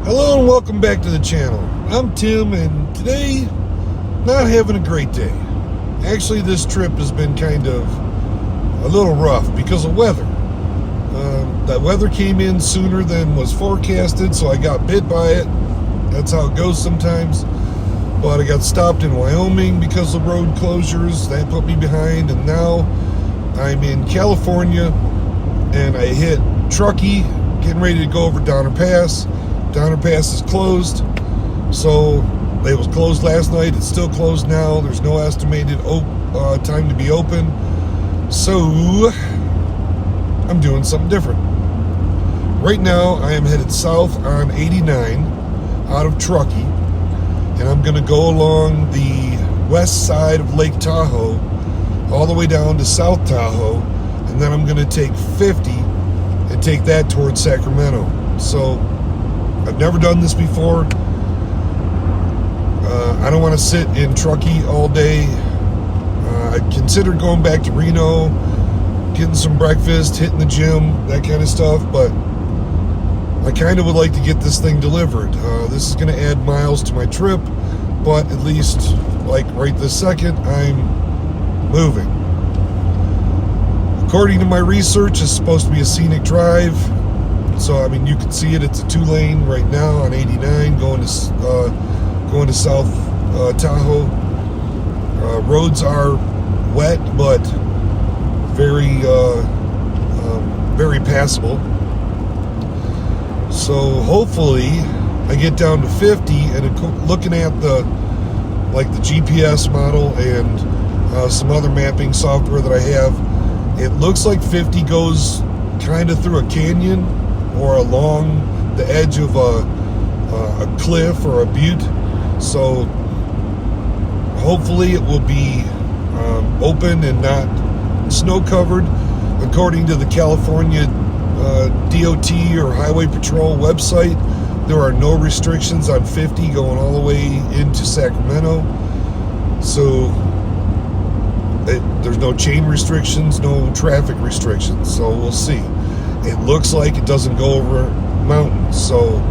Hello and welcome back to the channel. I'm Tim, and today, not having a great day. Actually, this trip has been kind of a little rough because of weather. That weather came in sooner than was forecasted, so I got bit by it. That's how it goes sometimes. But I got stopped in Wyoming because of road closures. That put me behind, and now I'm in California, and I hit Truckee, getting ready to go over Donner Pass. Donner Pass is closed, so it was closed last night. It's still closed now. There's no estimated time to be open, so I'm doing something different. Right now, I am headed south on 89 out of Truckee, and I'm going to go along the west side of Lake Tahoe all the way down to South Tahoe, and then I'm going to take 50 and take that towards Sacramento. So I've never done this before. I don't want to sit in Truckee all day. I considered going back to Reno, getting some breakfast, hitting the gym, that kind of stuff, but I kind of would like to get this thing delivered. This is going to add miles to my trip, but at least, like right this second, I'm moving. According to my research, it's supposed to be a scenic drive. So, I mean, you can see it. It's a 2-lane right now on 89 going to South Tahoe. Roads are wet, but very passable. So hopefully I get down to 50, and looking at the GPS model and some other mapping software that I have, it looks like 50 goes kind of through a canyon or along the edge of a cliff or a butte. So hopefully it will be open and not snow covered. According to the California DOT or Highway Patrol website, there are no restrictions on 50 going all the way into Sacramento. So there's no chain restrictions, no traffic restrictions. So we'll see. It looks like it doesn't go over mountains, so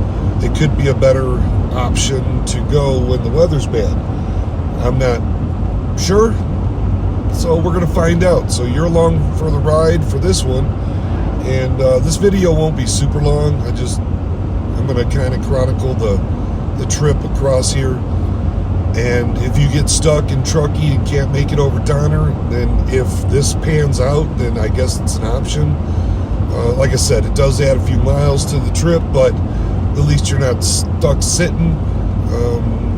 it could be a better option to go when the weather's bad. I'm not sure, so we're going to find out. So you're along for the ride for this one, and this video won't be super long. I'm going to kind of chronicle the trip across here, and if you get stuck in Truckee and can't make it over Donner, then if this pans out, then I guess it's an option. Like I said, it does add a few miles to the trip, but at least you're not stuck sitting,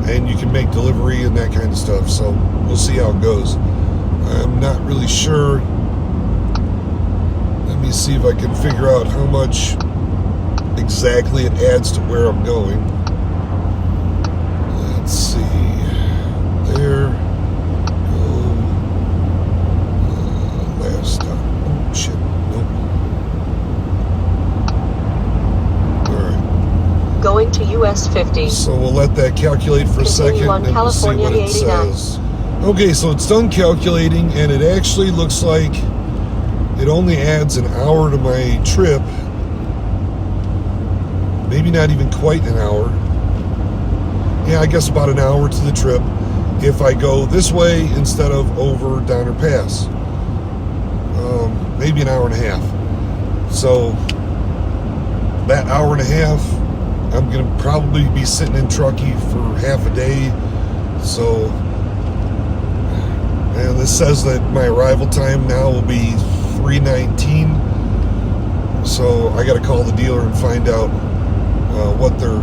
and you can make delivery and that kind of stuff. So we'll see how it goes. I'm not really sure. Let me see if I can figure out how much exactly it adds to where I'm going. Let's see. There. Last stop. Oh, shit. Going to US 50. So we'll let that calculate for a second, and we'll see what it says. Okay, so it's done calculating, and it actually looks like it only adds an hour to my trip. Maybe not even quite an hour. Yeah, I guess about an hour to the trip if I go this way instead of over Donner Pass. Maybe an hour and a half. So that hour and a half, I'm going to probably be sitting in Truckee for half a day. So, and this says that my arrival time now will be 3:19. So I got to call the dealer and find out what their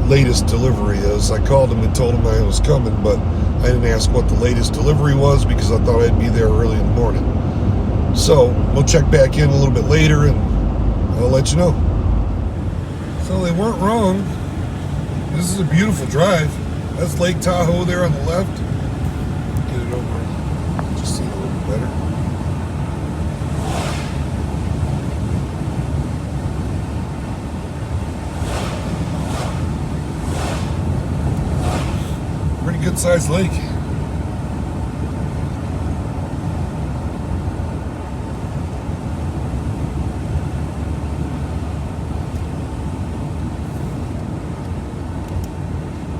latest delivery is. I called them and told them I was coming, but I didn't ask what the latest delivery was because I thought I'd be there early in the morning. So we'll check back in a little bit later, and I'll let you know. So they weren't wrong. This is a beautiful drive. That's Lake Tahoe there on the left. Get it over just see it a little bit better. Pretty good sized lake.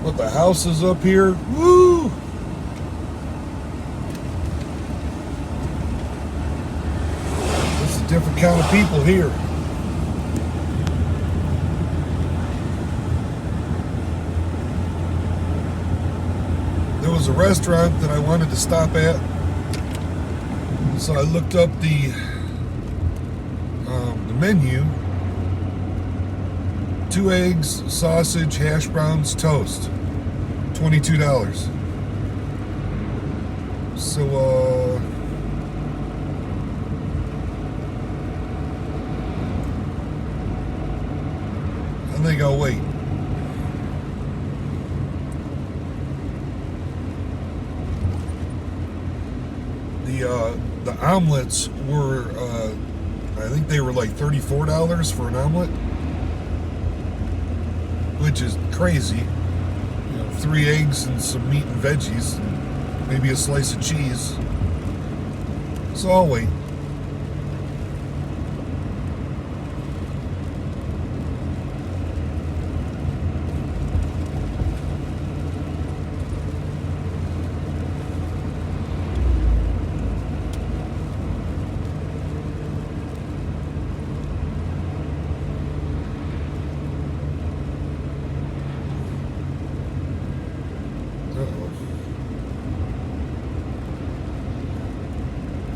But the houses up here, woo! It's a different kind of people here. There was a restaurant that I wanted to stop at, so I looked up the menu. 2 eggs, sausage, hash browns, toast. $22. So, I think I'll wait. The omelets were, I think they were like $34 for an omelet, which is crazy. You know, 3 eggs and some meat and veggies, and maybe a slice of cheese. So I'll wait.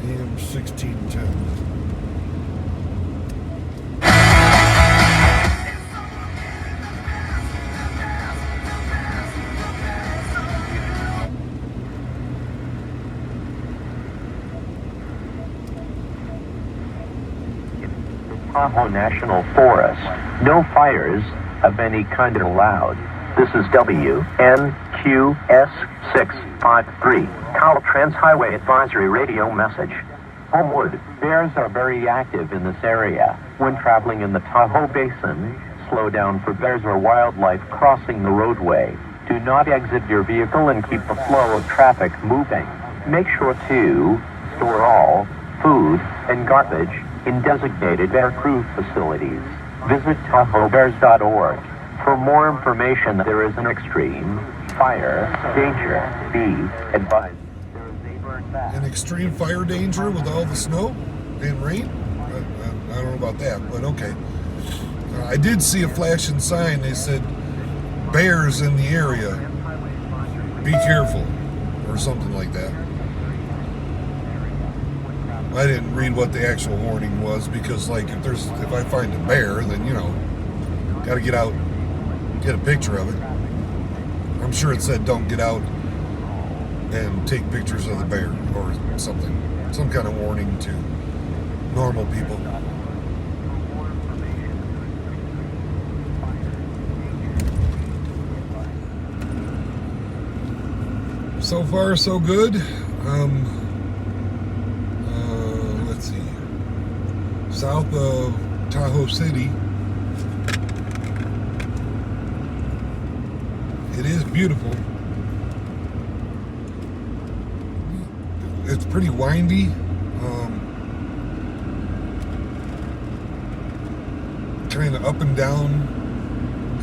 AM 1610. Tahoe National Forest. No fires of any kind allowed. This is WNQS653. Caltrans Highway Advisory Radio message. Homewood, bears are very active in this area. When traveling in the Tahoe Basin, slow down for bears or wildlife crossing the roadway. Do not exit your vehicle and keep the flow of traffic moving. Make sure to store all food and garbage in designated bear-proof facilities. Visit TahoeBears.org. For more information, there is an extreme fire danger. Be advised. There is a burn back. An extreme fire danger with all the snow and rain? I don't know about that, but okay. I did see a flashing sign. They said, bears in the area. Be careful, or something like that. I didn't read what the actual warning was because, like, if I find a bear, then, you know, gotta get out, get a picture of it. I'm sure it said don't get out and take pictures of the bear or something. Some kind of warning to normal people. So far, so good. Let's see. South of Tahoe City. It is beautiful. It's pretty windy. Kind of up and down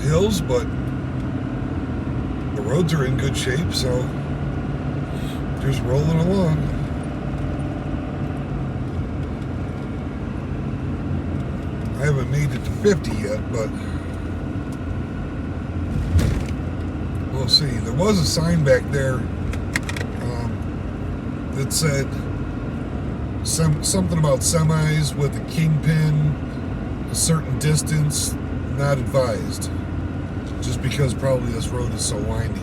hills, but the roads are in good shape, so just rolling along. I haven't made it to 50 yet, but we'll see. There was a sign back there that said something about semis with a kingpin, a certain distance, not advised. Just because probably this road is so windy.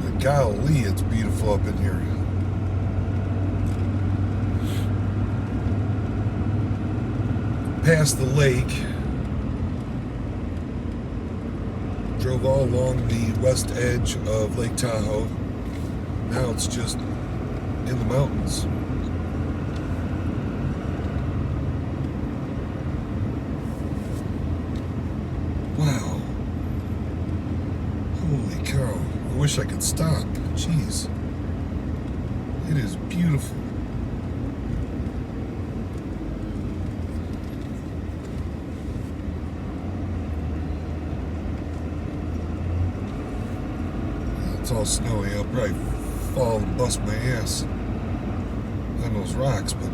But golly, it's beautiful up in here. Past the lake, drove all along the west edge of Lake Tahoe. Now it's just in the mountains. Wow. Holy cow. I wish I could stop. Jeez. It is beautiful. all snowy. I'll probably fall and bust my ass on those rocks, but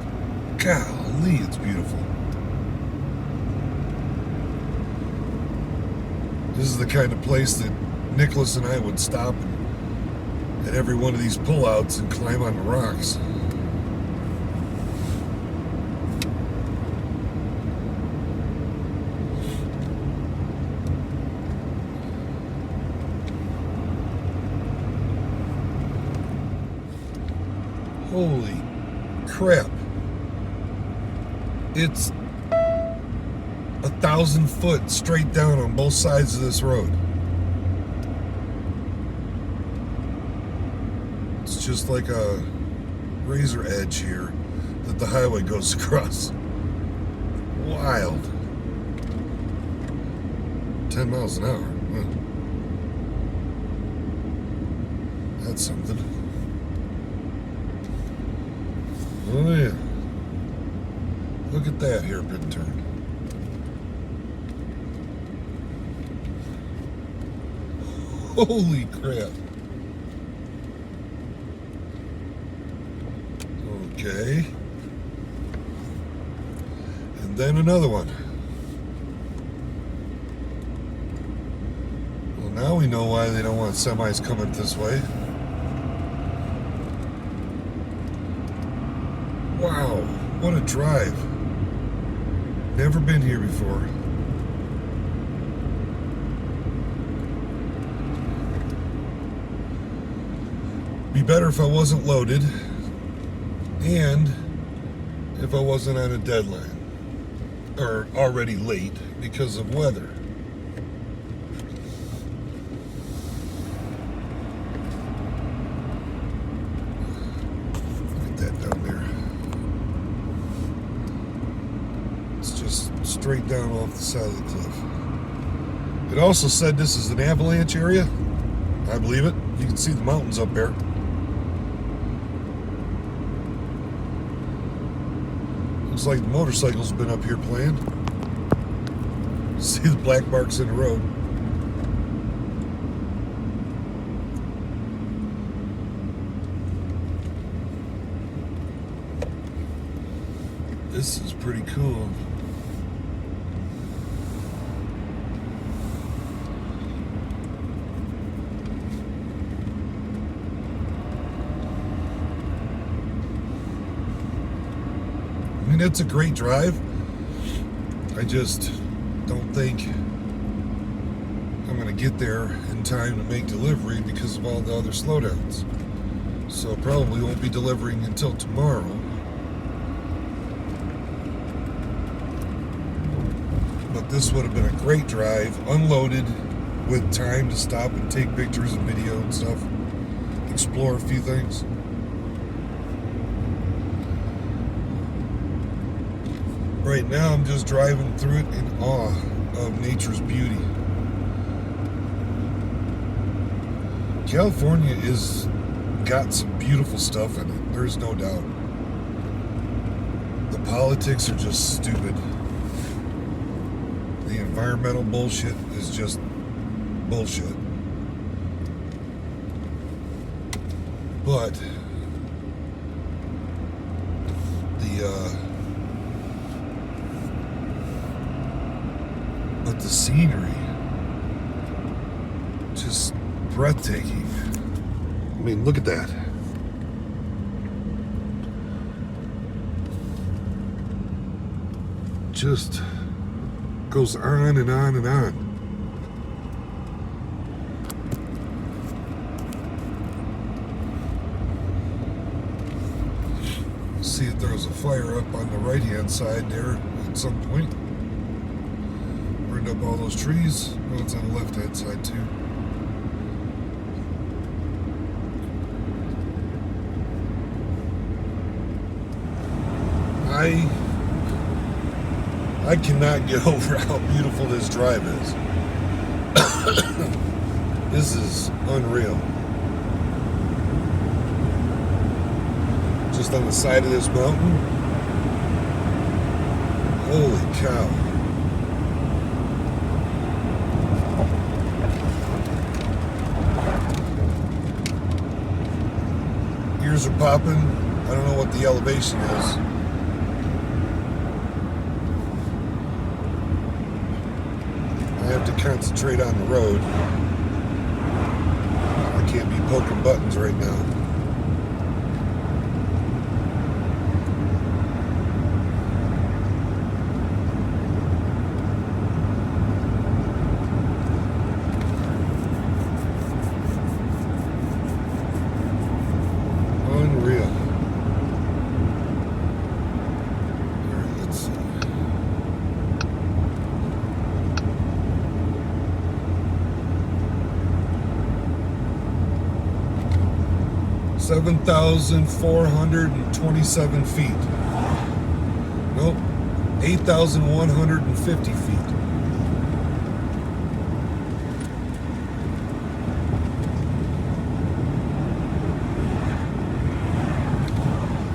golly, it's beautiful. This is the kind of place that Nicholas and I would stop at every one of these pullouts and climb on the rocks. Holy crap. It's 1,000 foot straight down on both sides of this road. It's just like a razor edge here that the highway goes across. Wild. 10 miles an hour. Huh. That's something. Oh yeah. Look at that hairpin turn. Holy crap. Okay. And then another one. Well, now we know why they don't want semis coming this way. Wow, what a drive. Never been here before. Be better if I wasn't loaded and if I wasn't on a deadline or already late because of weather. Look at that down there. It's just straight down off the side of the cliff. It also said this is an avalanche area. I believe it. You can see the mountains up there. Looks like the motorcycle's been up here playing. See the black marks in the road. This is pretty cool. I mean, it's a great drive. I just don't think I'm going to get there in time to make delivery because of all the other slowdowns. So probably won't be delivering until tomorrow. But this would have been a great drive, unloaded, with time to stop and take pictures and video and stuff, explore a few things. Right now I'm just driving through it in awe of nature's beauty. California is got some beautiful stuff in it, there's no doubt. The politics are just stupid. The environmental bullshit is just bullshit. But the scenery, just breathtaking. I mean, look at that. Just goes on and on and on. See if there was a fire up on the right-hand side there at some point. Burned up all those trees. Well, it's on the left-hand side too. I cannot get over how beautiful this drive is. This is unreal. Just on the side of this mountain. Holy cow. popping. I don't know what the elevation is. I have to concentrate on the road. I can't be poking buttons right now. Unreal. All right, let's see. $7,427 feet. Nope, 8,150 feet.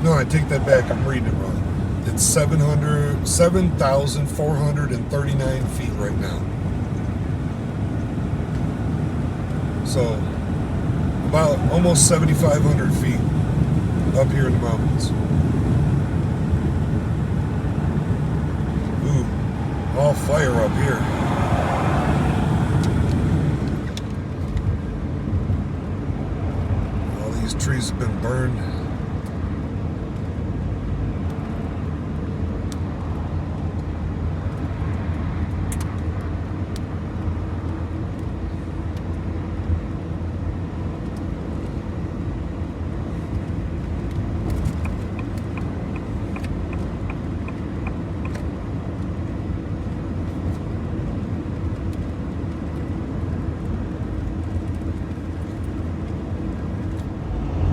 No, I take that back. I'm reading it wrong. It's 7,439 feet right now. So about almost 7,500 feet up here in the mountains. Ooh, all fire up here. All these trees have been burned.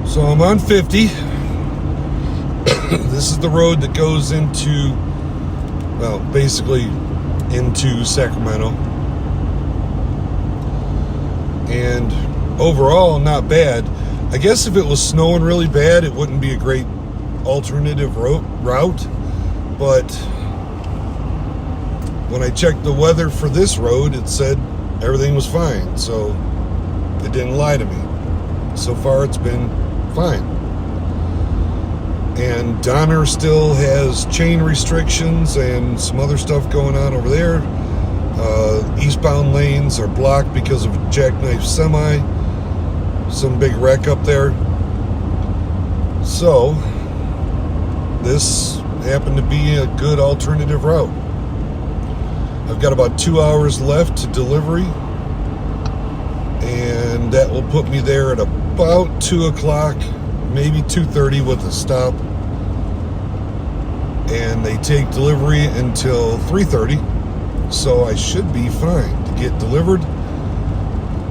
So I'm on 50. This is the road that goes into, well, basically into Sacramento. And overall, not bad. I guess if it was snowing really bad, it wouldn't be a great alternative route. But when I checked the weather for this road, it said everything was fine. So it didn't lie to me. So far, it's been fine. And Donner still has chain restrictions and some other stuff going on over there. Eastbound lanes are blocked because of a jackknife semi. Some big wreck up there. So this happened to be a good alternative route. I've got about 2 hours left to delivery, and that will put me there at about 2 o'clock, maybe 2:30 with a stop. And they take delivery until 3:30, so I should be fine to get delivered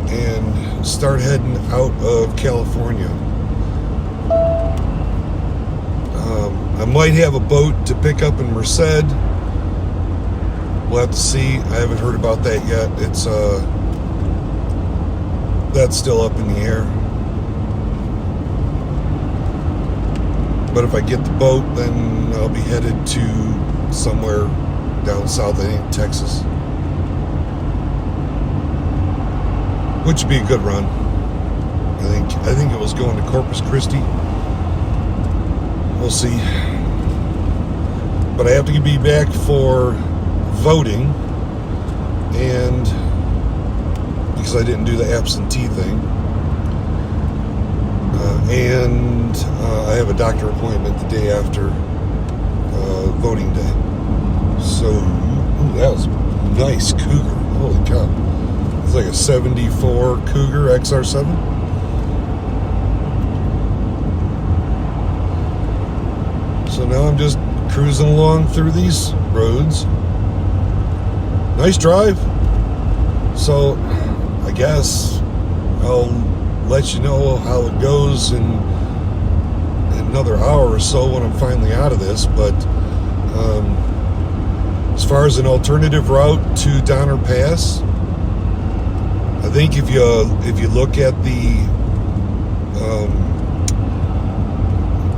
and start heading out of California. I might have a boat to pick up in Merced. We'll have to see. I haven't heard about that yet. It's that's still up in the air. But if I get the boat, then I'll be headed to somewhere down south, I think Texas. Which would be a good run. I think it was going to Corpus Christi. We'll see. But I have to be back for voting, and because I didn't do the absentee thing. And I have a doctor appointment the day after voting day. So, ooh, that was a nice Cougar. Holy cow. It's like a 74 Cougar XR7. So now I'm just cruising along through these roads. Nice drive. So I guess I'll let you know how it goes in another hour or so when I'm finally out of this. But as far as an alternative route to Donner Pass, I think if you look at the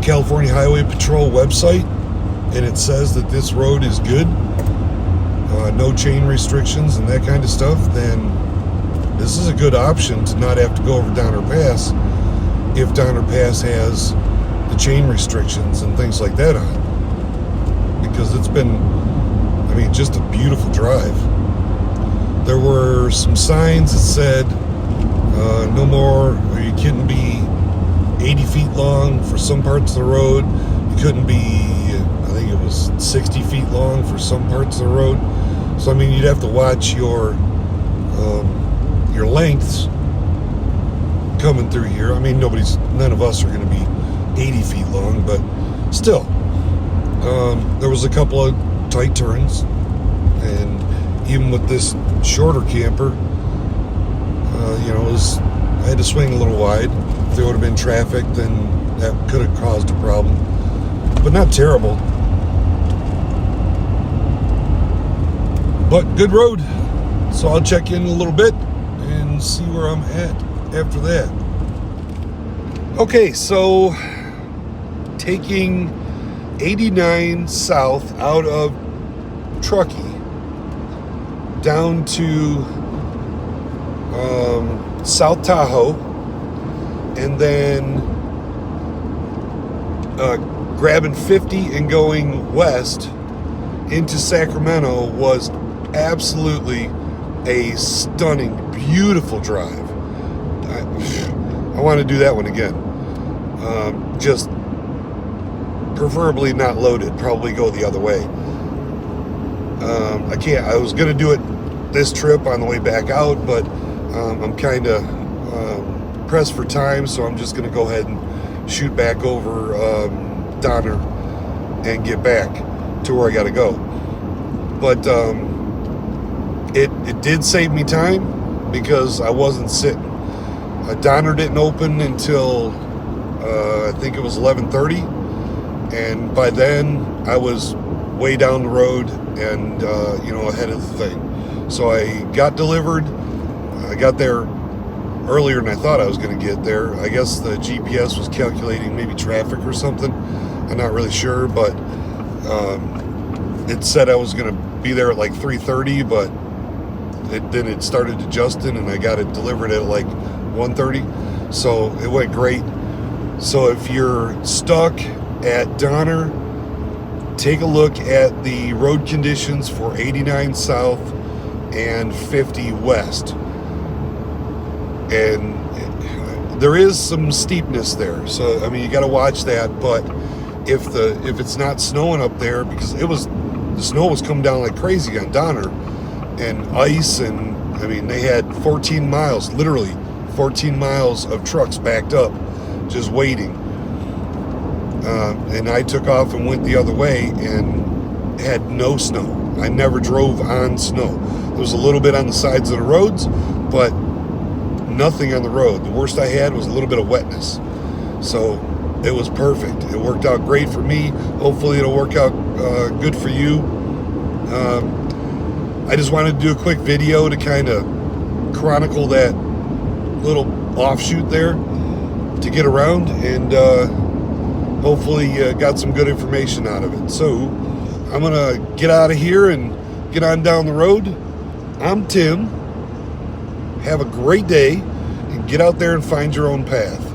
California Highway Patrol website, and it says that this road is good, no chain restrictions and that kind of stuff, then this is a good option to not have to go over Donner Pass if Donner Pass has the chain restrictions and things like that on, because it's been, I mean, just a beautiful drive. There were some signs that said no more, or you couldn't be 80 feet long for some parts of the road. You couldn't be, I think it was 60 feet long for some parts of the road. So I mean, you'd have to watch your lengths coming through here. I mean, none of us are going to be 80 feet long, but still, there was a couple of tight turns, and even with this shorter camper, I had to swing a little wide. If there would have been traffic, then that could have caused a problem, but not terrible. But good road. So I'll check in a little bit and see where I'm at after that. Okay, so taking 89 south out of Truckee down to South Tahoe, and then grabbing 50 and going west into Sacramento was absolutely a stunning, beautiful drive. I want to do that one again. Just preferably not loaded, probably go the other way. I was going to do it this trip on the way back out, but I'm kind of pressed for time, so I'm just going to go ahead and shoot back over Donner and get back to where I got to go. But it did save me time because I wasn't sitting. Donner didn't open until I think it was 11:30, and by then I was way down the road and ahead of the thing. So I got delivered. I got there earlier than I thought I was going to get there. I guess the GPS was calculating maybe traffic or something. I'm not really sure, but it said I was going to be there at like 3:30, but then it started adjusting, and I got it delivered at like 1:30. So it went great. So if you're stuck at Donner, take a look at the road conditions for 89 south and 50 west. And there is some steepness there, so I mean, you got to watch that. But if it's not snowing up there, because the snow was coming down like crazy on Donner, and ice, and I mean, they had 14 miles, literally 14 miles of trucks backed up just waiting. And I took off and went the other way and had no snow. I never drove on snow. There was a little bit on the sides of the roads, but nothing on the road. The worst I had was a little bit of wetness. So it was perfect. It worked out great for me. Hopefully it'll work out good for you. I just wanted to do a quick video to kind of chronicle that little offshoot there to get around, and hopefully got some good information out of it. So I'm going to get out of here and get on down the road. I'm Tim. Have a great day, and get out there and find your own path.